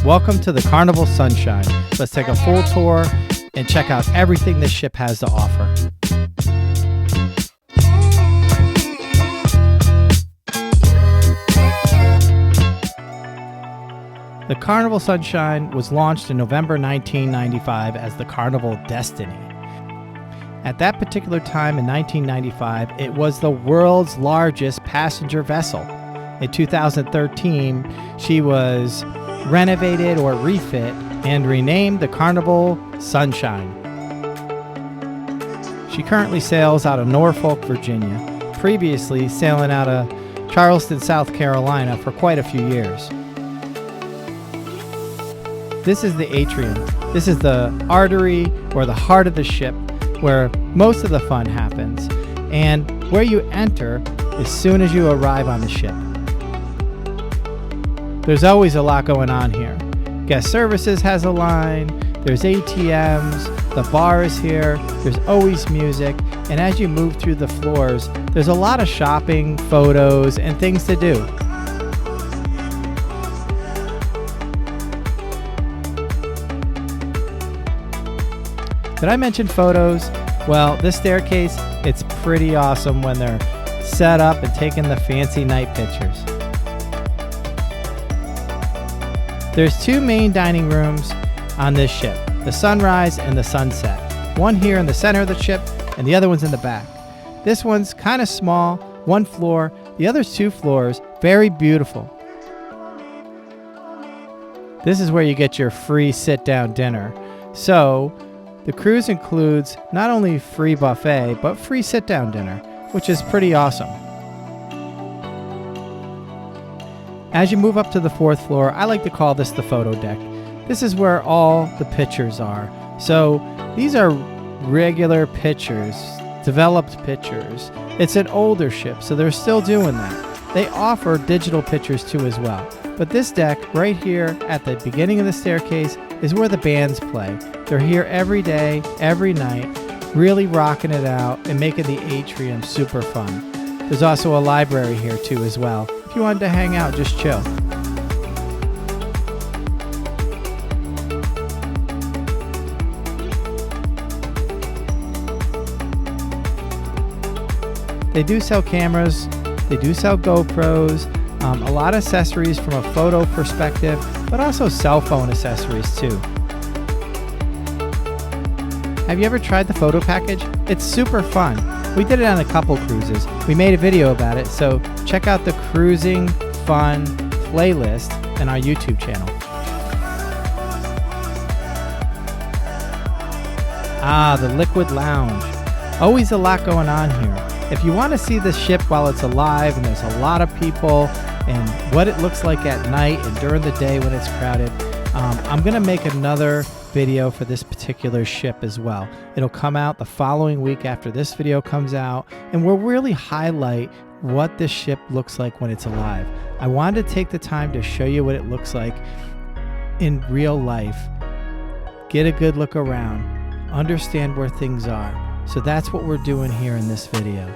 Welcome to the Carnival Sunshine. Let's take a full tour and check out everything this ship has to offer. The Carnival Sunshine was launched in November 1995 as the Carnival Destiny. At that particular time in 1995, it was the world's largest passenger vessel. In 2013, she was renovated or refit and renamed the Carnival Sunshine. She currently sails out of Norfolk, Virginia, previously sailing out of Charleston, South Carolina for quite a few years. This is the atrium. This is the artery or the heart of the ship where most of the fun happens and where you enter as soon as you arrive on the ship. There's always a lot going on here. Guest services has a line, there's ATMs, the bar is here, there's always music, and as you move through the floors, there's a lot of shopping, photos, and things to do. Did I mention photos? Well, this staircase, it's pretty awesome when they're set up and taking the fancy night pictures. There's two main dining rooms on this ship, the sunrise and the sunset. One here in the center of the ship and the other one's in the back. This one's kind of small, one floor, the other's two floors, very beautiful. This is where you get your free sit-down dinner. So, the cruise includes not only free buffet, but free sit-down dinner, which is pretty awesome. As you move up to the fourth floor, I like to call this the photo deck. This is where all the pictures are. So these are regular pictures, developed pictures. It's an older ship, so they're still doing that. They offer digital pictures too as well. But this deck right here at the beginning of the staircase is where the bands play. They're here every day, every night, really rocking it out and making the atrium super fun. There's also a library here too as well. If you wanted to hang out, just chill. They do sell cameras, they do sell GoPros, a lot of accessories from a photo perspective, but also cell phone accessories too. Have you ever tried the photo package? It's super fun. We did it on a couple cruises. We made a video about it, so check out the Cruising Fun playlist on our YouTube channel. The Liquid Lounge. Always a lot going on here. If you want to see the ship while it's alive and there's a lot of people and what it looks like at night and during the day when it's crowded, I'm going to make another video for this particular ship as well. It'll come out the following week after this video comes out, and we'll really highlight what this ship looks like when it's alive. I wanted to take the time to show you what it looks like in real life, get a good look around, understand where things are. So that's what we're doing here in this video.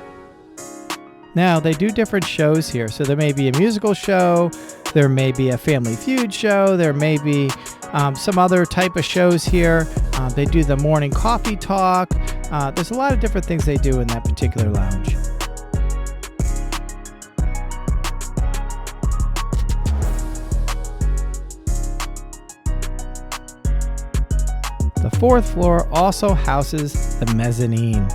Now, they do different shows here. So there may be a musical show, there may be a Family Feud show, there may be some other type of shows here. They do the morning coffee talk. There's a lot of different things they do in that particular lounge. The fourth floor also houses the mezzanine.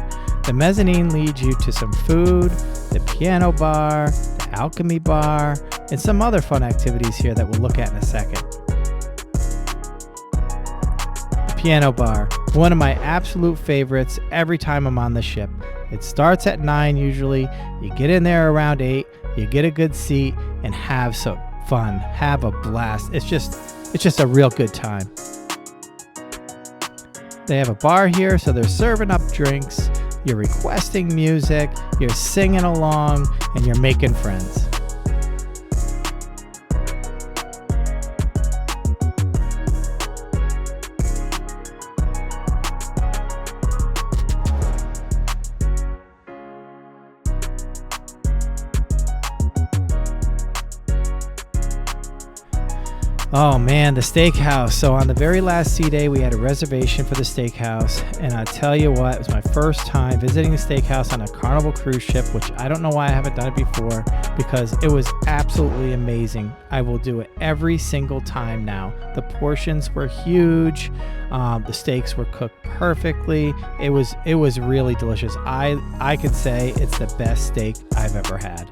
The mezzanine leads you to some food, the piano bar, the alchemy bar, and some other fun activities here that we'll look at in a second. The piano bar, one of my absolute favorites every time I'm on the ship. It starts at 9 usually. You get in there around 8, you get a good seat, and have some fun, have a blast. It's just a real good time. They have a bar here, so they're serving up drinks. You're requesting music, you're singing along, and you're making friends. Oh man, the steakhouse. So on the very last sea day, we had a reservation for the steakhouse. And I tell you what, it was my first time visiting a steakhouse on a Carnival cruise ship, which I don't know why I haven't done it before, because it was absolutely amazing. I will do it every single time now. The portions were huge. The steaks were cooked perfectly. It was really delicious. I could say it's the best steak I've ever had.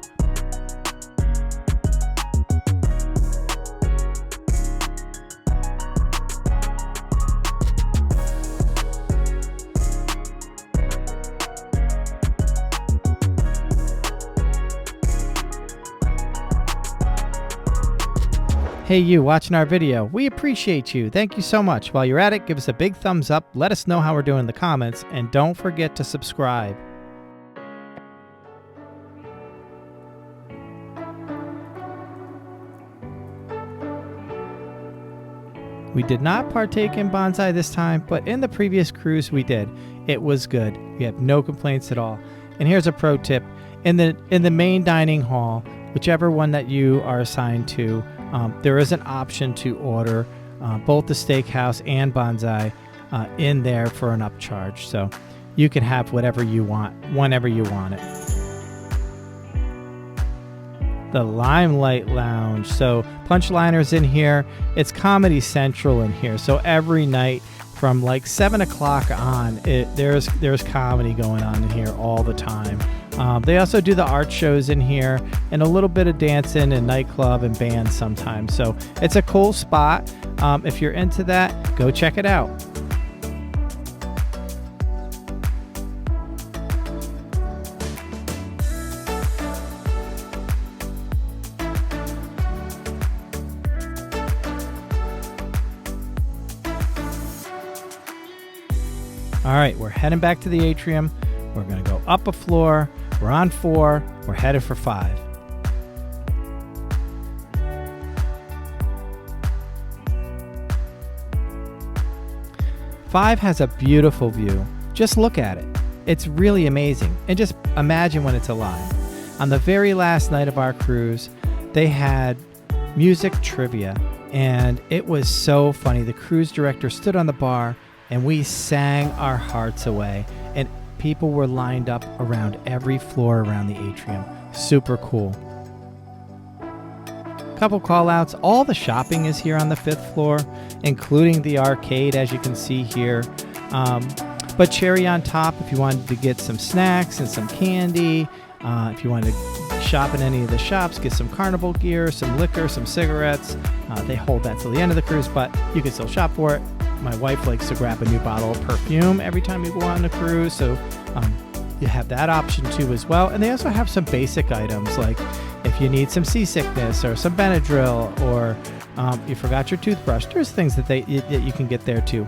Hey you watching our video, we appreciate you. Thank you so much. While you're at it, give us a big thumbs up, let us know how we're doing in the comments, and don't forget to subscribe. We did not partake in bonsai this time, but in the previous cruise we did. It was good. We have no complaints at all. And here's a pro tip. In the main dining hall, whichever one that you are assigned to, there is an option to order both the steakhouse and bonsai in there for an upcharge. So you can have whatever you want, whenever you want it. The Limelight Lounge. So Punchliner's in here. It's Comedy Central in here. So every night from like 7 o'clock on, there's comedy going on in here all the time. They also do the art shows in here and a little bit of dancing and nightclub and bands sometimes. So it's a cool spot. If you're into that, go check it out. All right, we're heading back to the atrium. We're going to go up a floor. We're on 4. We're headed for 5. Five has a beautiful view. Just look at it. It's really amazing. And just imagine when it's alive. On the very last night of our cruise, they had music trivia, and it was so funny. The cruise director stood on the bar, and we sang our hearts away. And people were lined up around every floor around the atrium. Super cool. Couple call outs. All the shopping is here on the 5th floor, including the arcade, as you can see here. But cherry on top, if you wanted to get some snacks and some candy, if you wanted to shop in any of the shops, get some Carnival gear, some liquor, some cigarettes. They hold that till the end of the cruise, but you can still shop for it. My wife likes to grab a new bottle of perfume every time we go on a cruise, so you have that option too as well. And they also have some basic items, like if you need some seasickness or some Benadryl, or you forgot your toothbrush. There's things that you can get there too.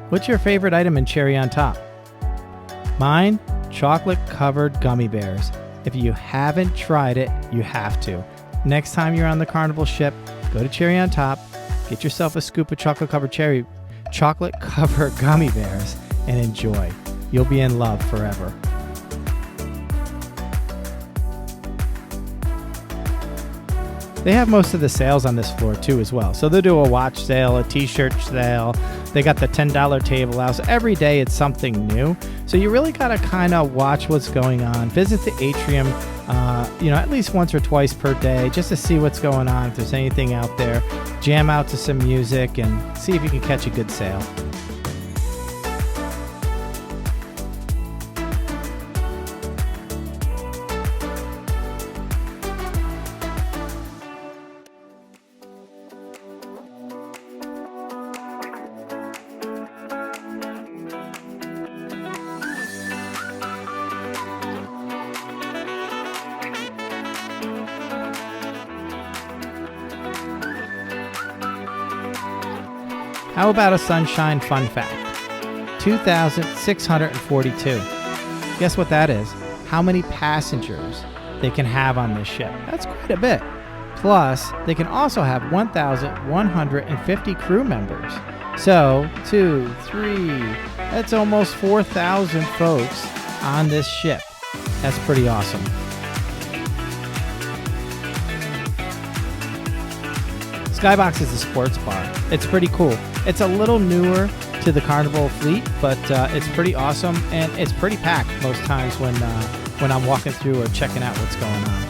What's your favorite item in cherry on top? Mine, chocolate-covered gummy bears. If you haven't tried it, you have to. Next time you're on the Carnival ship, go to cherry on top. Get yourself a scoop of chocolate-covered gummy bears and enjoy. You'll be in love forever. They have most of the sales on this floor too as well. So they'll do a watch sale, a t-shirt sale. They got the $10 table out. So every day it's something new. So you really got to kind of watch what's going on. Visit the atrium, at least once or twice per day, just to see what's going on. If there's anything out there, jam out to some music and see if you can catch a good sale. How about a Sunshine fun fact? 2,642. Guess what that is? How many passengers they can have on this ship. That's quite a bit. Plus, they can also have 1,150 crew members. So, 2, 3, that's almost 4,000 folks on this ship. That's pretty awesome. Skybox is a sports bar. It's pretty cool. It's a little newer to the Carnival fleet, but it's pretty awesome, and it's pretty packed most times when I'm walking through or checking out what's going on.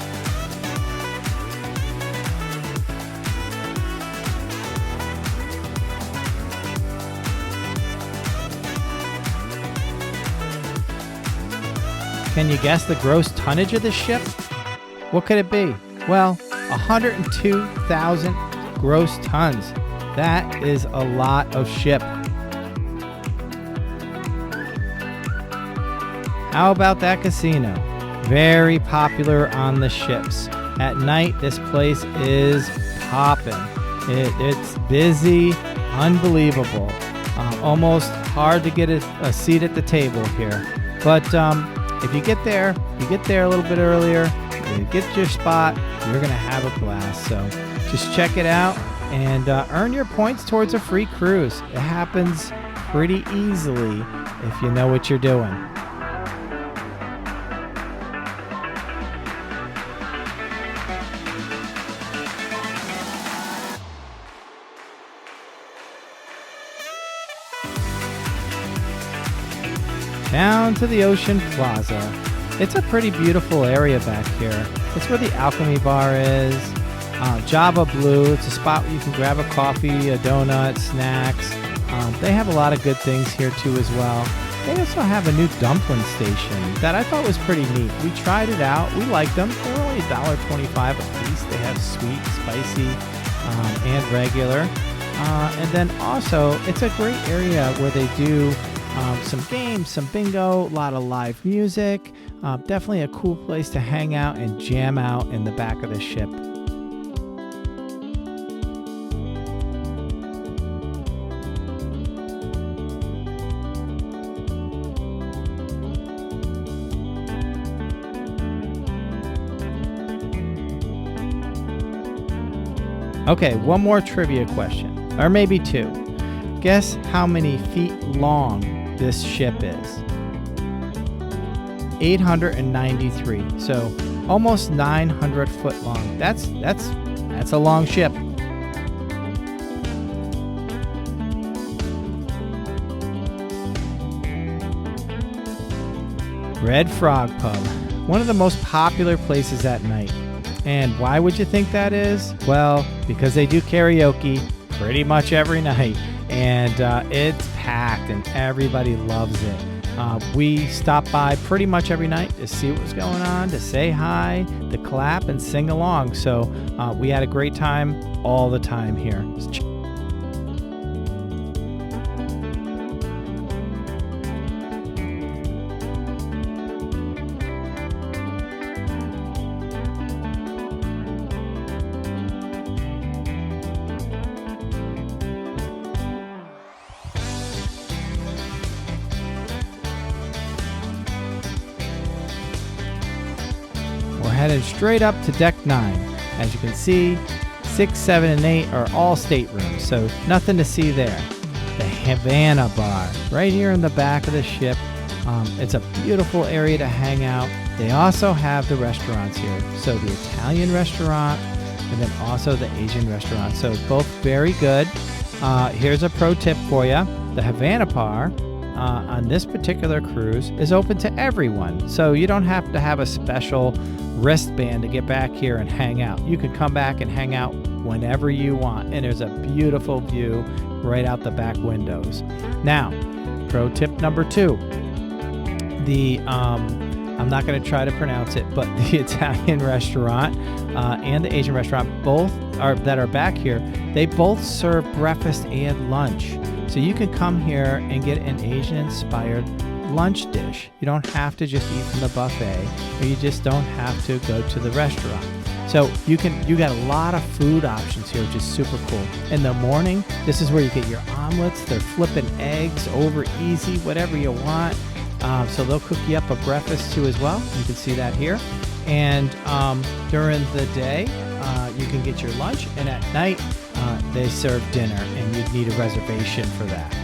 Can you guess the gross tonnage of this ship? What could it be? Well, 102,000 gross tons. That is a lot of ship. How about that casino? Very popular on the ships. At night, this place is popping. It's busy, unbelievable. Almost hard to get a seat at the table here. But if you get there a little bit earlier, you get your spot, you're going to have a blast. So just check it out and earn your points towards a free cruise. It happens pretty easily if you know what you're doing. Down to the Ocean Plaza. It's a pretty beautiful area back here. It's where the Alchemy Bar is. Java Blue, it's a spot where you can grab a coffee, a donut, snacks. They have a lot of good things here too as well. They also have a new dumpling station that I thought was pretty neat. We tried it out. We liked them. They were only $1.25 a piece. They have sweet, spicy, and regular. And then also, it's a great area where they do some games, some bingo, a lot of live music. Definitely a cool place to hang out and jam out in the back of the ship. Okay, one more trivia question, or maybe two. Guess how many feet long this ship is? 893. So almost 900 foot long. That's a long ship. Red Frog Pub, one of the most popular places at night. And why would you think that is? Well, because they do karaoke pretty much every night, and it's packed and everybody loves it. We stop by pretty much every night to see what was going on, to say hi, to clap and sing along. So we had a great time all the time here. Headed straight up to deck 9. As you can see, 6, 7, and 8 are all staterooms, so nothing to see there. The Havana Bar, right here in the back of the ship. It's a beautiful area to hang out. They also have the restaurants here, so the Italian restaurant and then also the Asian restaurant, so both very good. Here's a pro tip for you. The Havana Bar on this particular cruise is open to everyone, so you don't have to have a special wristband to get back here and hang out. You can come back and hang out whenever you want, and there's a beautiful view right out the back windows. Now, pro tip number 2, the I'm not going to try to pronounce it, but the Italian restaurant and the Asian restaurant, both that are back here, they both serve breakfast and lunch. So you can come here and get an Asian-inspired lunch dish. You don't have to just eat from the buffet, or you just don't have to go to the restaurant. So you got a lot of food options here, which is super cool. In the morning, this is where you get your omelets. They're flipping eggs over easy, whatever you want. So they'll cook you up a breakfast too as well. You can see that here. And during the day, you can get your lunch, and at night, they serve dinner, and you'd need a reservation for that.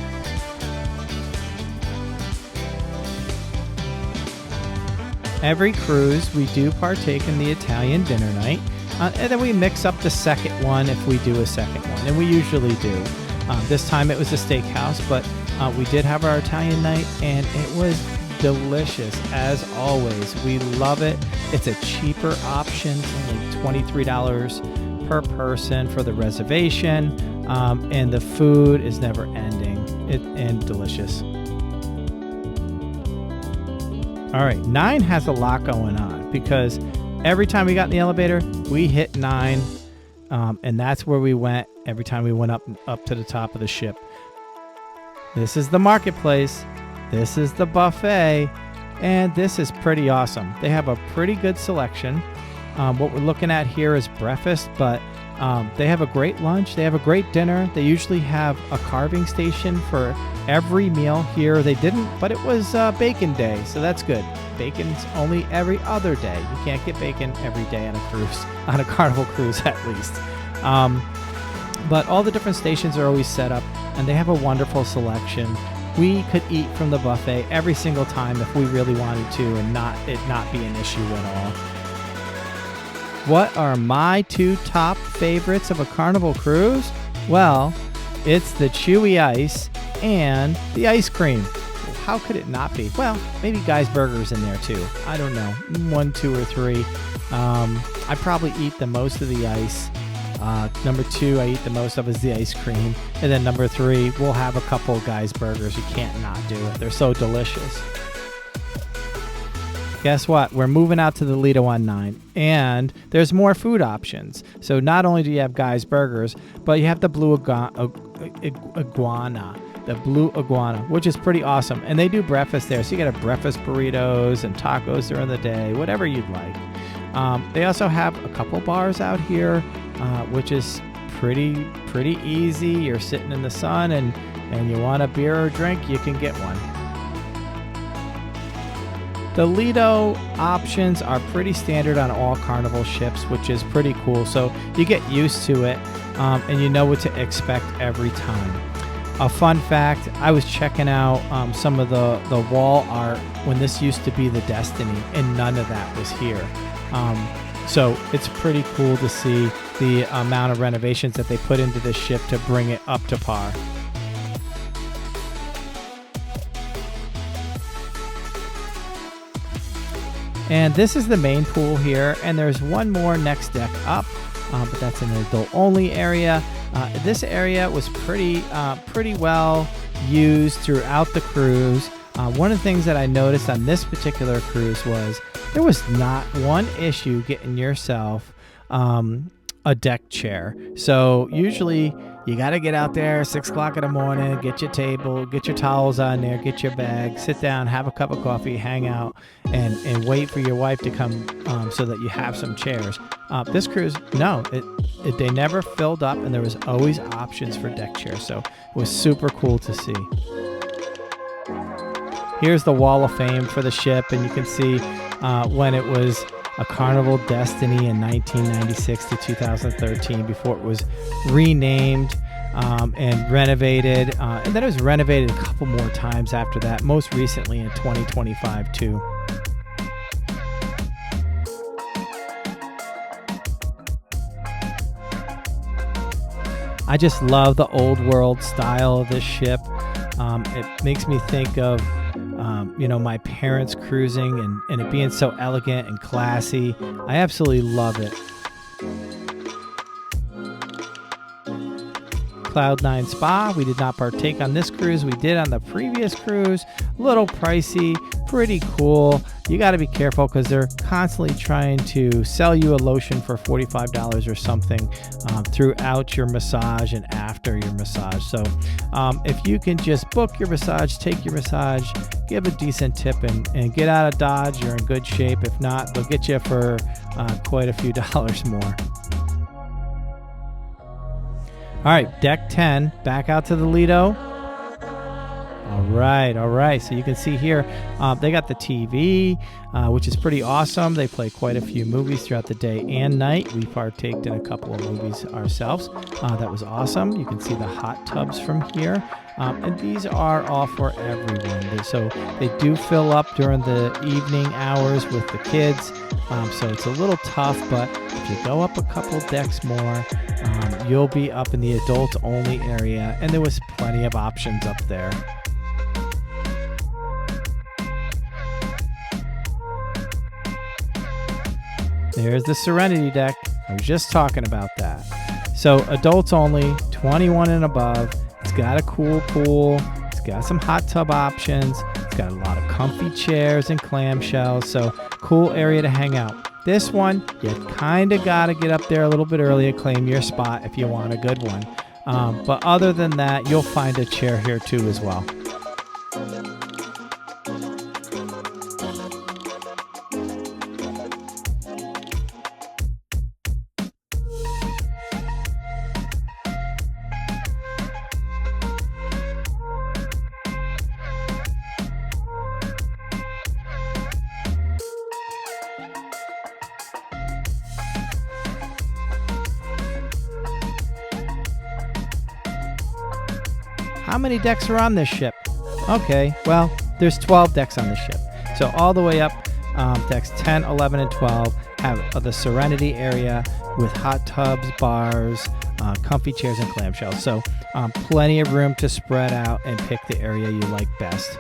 Every cruise, we do partake in the Italian dinner night. And then we mix up the second one if we do a second one, and we usually do. This time it was a steakhouse, but we did have our Italian night, and it was delicious as always. We love it. It's a cheaper option, only $23 per person for the reservation, and the food is never ending and delicious. All right, 9 has a lot going on because every time we got in the elevator, we hit 9, and that's where we went every time we went up to the top of the ship. This is the marketplace. This is the buffet, and this is pretty awesome. They have a pretty good selection. What we're looking at here is breakfast, but they have a great lunch. They have a great dinner. They usually have a carving station for every meal. Here they didn't, but it was bacon day, so that's good. Bacon's only every other day. You can't get bacon every day on a cruise, on a Carnival cruise at least. But all the different stations are always set up, and they have a wonderful selection. We could eat from the buffet every single time if we really wanted to, and not be an issue at all. What are my 2 top favorites of a Carnival cruise? Well, it's the chewy ice and the ice cream. How could it not be? Well, maybe Guy's Burgers in there too. I don't know. 1, 2, or 3. I probably eat the most of the ice. Number 2 I eat the most of is the ice cream. And then number 3, we'll have a couple of Guy's Burgers. You can't not do it. They're so delicious. Guess what? We're moving out to the Lido on 9, and there's more food options. So not only do you have Guy's Burgers, but you have the blue iguana, which is pretty awesome. And they do breakfast there, so you get a breakfast burritos and tacos during the day, whatever you'd like. They also have a couple bars out here, which is pretty easy. You're sitting in the sun, and you want a beer or drink, you can get one. The Lido options are pretty standard on all Carnival ships, which is pretty cool. So you get used to it, and you know what to expect every time. A fun fact, I was checking out some of the wall art when this used to be the Destiny, and none of that was here. So it's pretty cool to see the amount of renovations that they put into this ship to bring it up to par. And this is the main pool here, and there's one more next deck up, but that's an adult-only area. This area was pretty well used throughout the cruise. One of the things that I noticed on this particular cruise was there was not one issue getting yourself a deck chair. So usually you got to get out there 6 o'clock in the morning, get your table, get your towels on there, get your bag, sit down, have a cup of coffee, hang out, and wait for your wife to come so that you have some chairs. This cruise, no, they never filled up, and there was always options for deck chairs. So it was super cool to see. Here's the Wall of Fame for the ship, and you can see when it was a Carnival Destiny in 1996 to 2013 before it was renamed and renovated. And then it was renovated a couple more times after that, most recently in 2025 too. I just love the old world style of this ship. It makes me think of my parents cruising and it being so elegant and classy. I absolutely love it. Cloud9 Spa, we did not partake on this cruise. We did on the previous cruise. A little pricey, pretty cool. You got to be careful because they're constantly trying to sell you a lotion for $45 or something throughout your massage and after your massage. So if you can just book your massage, take your massage, give a decent tip, and get out of Dodge, you're in good shape. If not, they'll get you for quite a few dollars more. All right, deck 10, back out to the Lido. All right. So you can see here, they got the TV, which is pretty awesome. They play quite a few movies throughout the day and night. We partaked in a couple of movies ourselves. That was awesome. You can see the hot tubs from here. And these are all for everyone. So they do fill up during the evening hours with the kids. So it's a little tough, but if you go up a couple decks more, you'll be up in the adult only area. And there was plenty of options up there. There's the Serenity deck. I was just talking about that. So adults only, 21 and above. It's got a cool pool. It's got some hot tub options. It's got a lot of comfy chairs and clamshells. So cool area to hang out. This one, you kind of got to get up there a little bit early to claim your spot if you want a good one. But other than that, you'll find a chair here too as well. How many decks are on this ship? Okay, well, there's 12 decks on the ship. So all the way up, decks 10, 11, and 12 have the Serenity area with hot tubs, bars, comfy chairs, and clamshells. So plenty of room to spread out and pick the area you like best.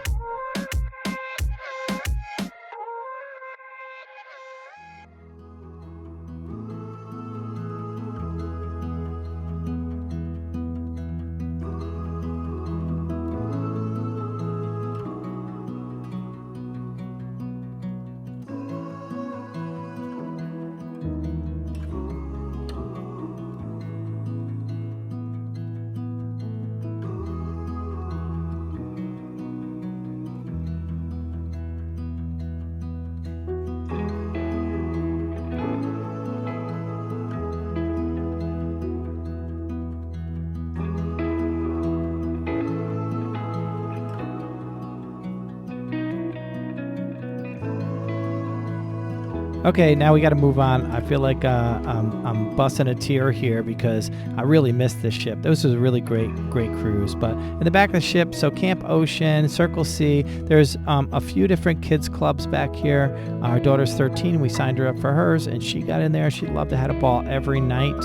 Okay, now we got to move on. I feel like I'm busting a tear here because I really missed this ship. This was a really great cruise. But in the back of the ship, so Camp Ocean, Circle C, there's a few different kids clubs back here. Our daughter's 13. We signed her up for hers, and she got in there. She'd love to have a ball every night.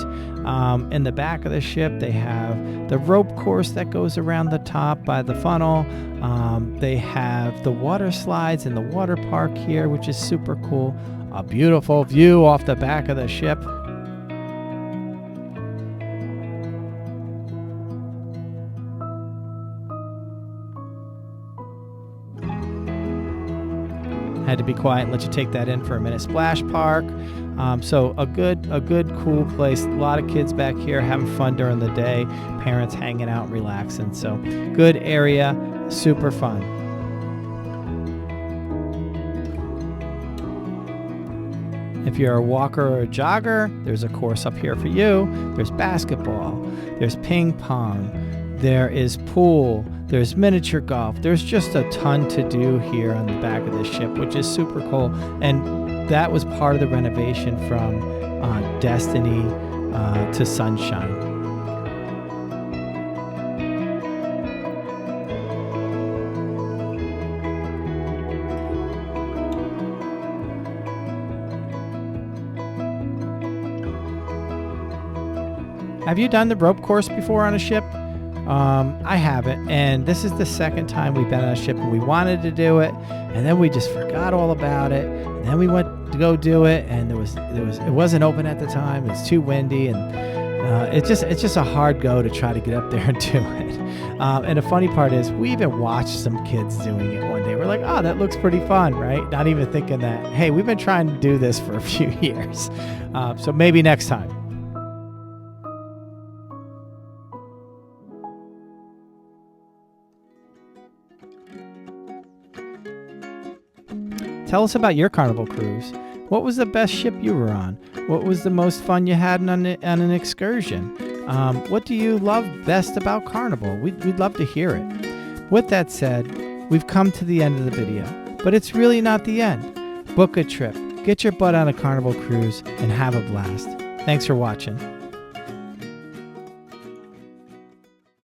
In the back of the ship, they have the rope course that goes around the top by the funnel. They have the water slides in the water park here, which is super cool. A beautiful view off the back of the ship. Had to be quiet and let you take that in for a minute. Splash Park. So a good cool place. A lot of kids back here having fun during the day. Parents hanging out and relaxing. So good area, super fun. If you're a walker or a jogger, there's a course up here for you. There's basketball, there's ping pong, there is pool, there's miniature golf. There's just a ton to do here on the back of the ship, which is super cool. And that was part of the renovation from Destiny to Sunshine. Have you done the rope course before on a ship? I haven't, and this is the second time we've been on a ship, and we wanted to do it, and then we just forgot all about it, and then we went to go do it, and it wasn't open at the time. It's too windy, and it's just a hard go to try to get up there and do it. And the funny part is, we even watched some kids doing it one day. We're like, oh, that looks pretty fun, right? Not even thinking that, hey, we've been trying to do this for a few years, so maybe next time. Tell us about your Carnival cruise. What was the best ship you were on? What was the most fun you had on an excursion? What do you love best about Carnival? We'd love to hear it. With that said, we've come to the end of the video, but it's really not the end. Book a trip, get your butt on a Carnival cruise, and have a blast. Thanks for watching.